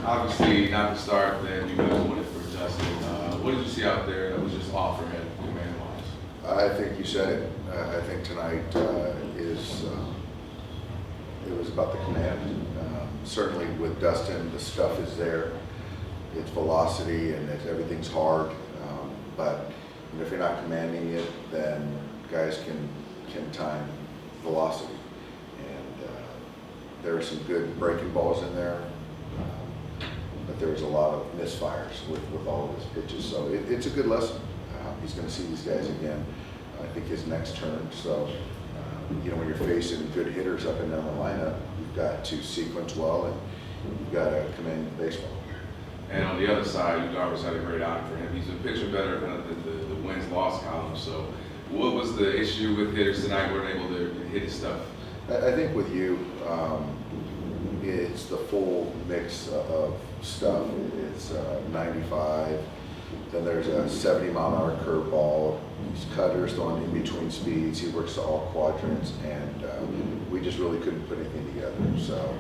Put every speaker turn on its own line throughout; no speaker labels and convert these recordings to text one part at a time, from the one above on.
Obviously, not the start that you guys wanted for Dustin. What did you see out there that was just off for him, command-wise?
I think you said it. I think tonight it was about the command. Certainly with Dustin, the stuff is there. It's velocity and everything's hard. But if you're not commanding it, then guys can time velocity. And there are some good breaking balls in there. But there was a lot of misfires with all of his pitches. So it's a good lesson. He's going to see these guys again, I think, his next turn. So, when you're facing good hitters up and down the lineup, you've got to sequence well and you've got to command the baseball.
And on the other side, you Garbers had a great outing for him. He's a pitcher better kind of the wins-loss column. So what was the issue with hitters tonight who weren't able to hit his stuff?
I think with you, it's the full mix of stuff. It's 95, then there's a 70-mile-an-hour curveball. He's cutters throwing in between speeds. He works all quadrants, and we just really couldn't put anything together. So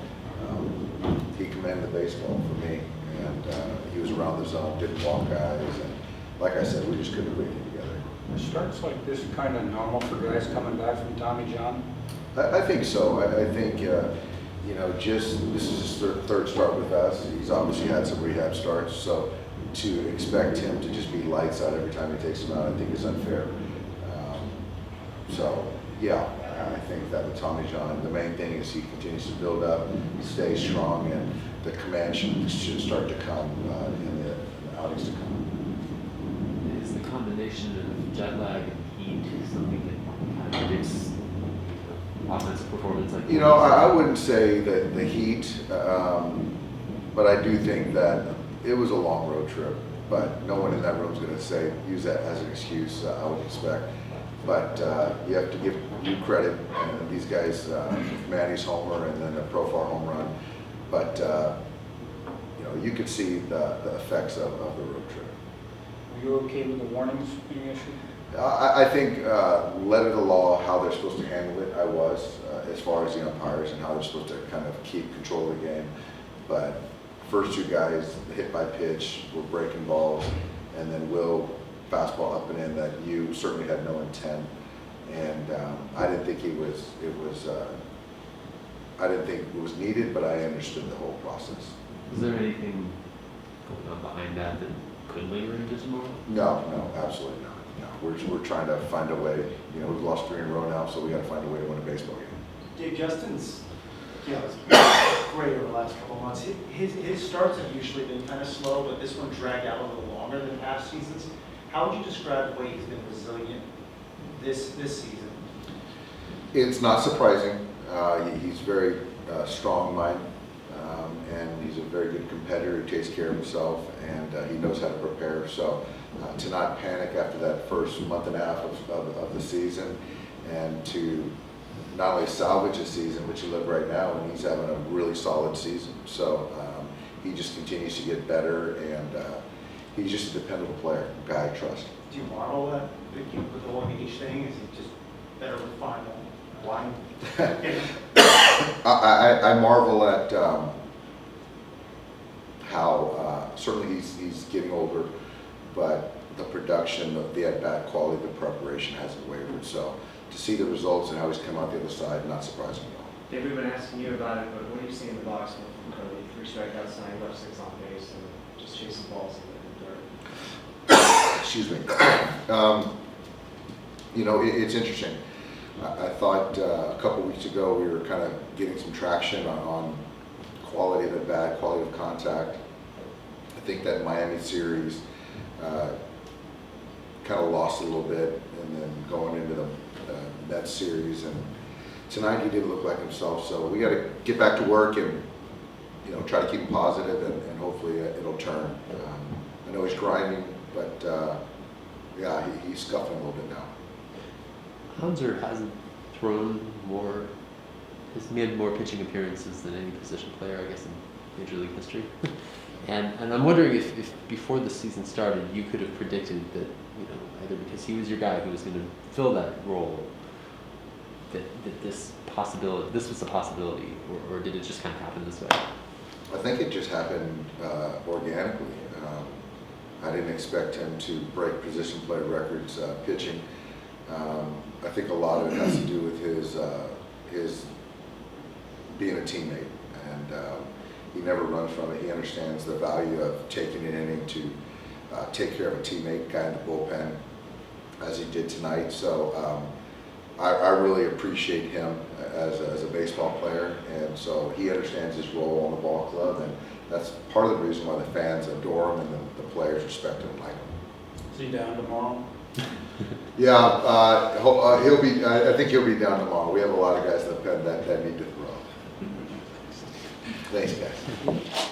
he commanded the baseball for me, and he was around the zone, didn't walk guys, and like I said, we just couldn't put anything together.
Are starts like this kind of normal for guys coming back from Tommy John?
I think so. I think, just this is his third start with us. He's obviously had some rehab starts, so to expect him to just be lights out every time he takes him out, I think is unfair. I think that with Tommy John, the main thing is he continues to build up, stay strong, and the command should start to come in the outings to come.
Is the combination of jet lag and heat something that kind of predicts offensive performance?
I wouldn't say that the heat, but I do think that it was a long road trip. But no one in that room is going to use that as an excuse. I would expect. But you have to give you credit. And these guys, Manny's homer and then a profile home run. But you could see the effects of the road trip.
Were you okay with the warnings being issued?
I think letter of the law, how they're supposed to handle it, I was, as far as the umpires and how they're supposed to kind of keep control of the game. But first two guys hit by pitch were breaking balls, and then Will fastball up and in that you certainly had no intent. And I didn't think I didn't think it was needed, but I understood the whole process.
Was there anything going on behind that could linger into tomorrow?
No, absolutely not. No, we're trying to find a way. We've lost 3 in a row now, so we got to find a way to win a baseball game.
Dave, Justin's great over the last couple of months. His starts have usually been kind of slow, but this one dragged out a little longer than past seasons. How would you describe the way he's been resilient this season?
It's not surprising. He's very strong-minded, and he's a very good competitor. He takes care of himself, and he knows how to prepare. So to not panic after that first month and a half of the season, and to not only salvage the season, but you look right now, and he's having a really solid season. So he just continues to get better, and he's just a dependable player, a guy I trust.
Do you model that with the whole each thing? Is he just better refined line?
I marvel at how certainly he's getting older, but the production of the at-bat quality, the preparation hasn't wavered. So to see the results and how he's come out the other side, not surprising at all.
Dave, we've been asking you about it, but what do you see in the box from Cody? 3 strikeouts, 9 left, 6 on base, and just chasing balls in the dirt.
Excuse me. It's interesting. I thought a couple weeks ago we were kind of getting some traction on quality of at-bat, quality of contact. I think that Miami series kind of lost a little bit, and then going into the Mets series, and tonight he didn't look like himself. So we got to get back to work and try to keep him positive, and hopefully it'll turn. I know he's grinding, but he's scuffling a little bit now.
Hauser hasn't thrown more. He's made more pitching appearances than any position player, I guess, in Major League history. and I'm wondering if before the season started, you could have predicted that, either because he was your guy who was going to fill that role, that this was a possibility, or did it just kind of happen this way?
I think it just happened organically. I didn't expect him to break position play records pitching. I think a lot of it has to do with his being a teammate, and he never runs from it. He understands the value of taking an inning to take care of a teammate, guy in the bullpen, as he did tonight. So I really appreciate him as a baseball player, and so he understands his role on the ball club, and that's part of the reason why the fans adore him and the players respect him and like him.
Is he down tomorrow?
Yeah, he'll be. I think he'll be down tomorrow. We have a lot of guys in the pen that need to throw. Thanks, guys.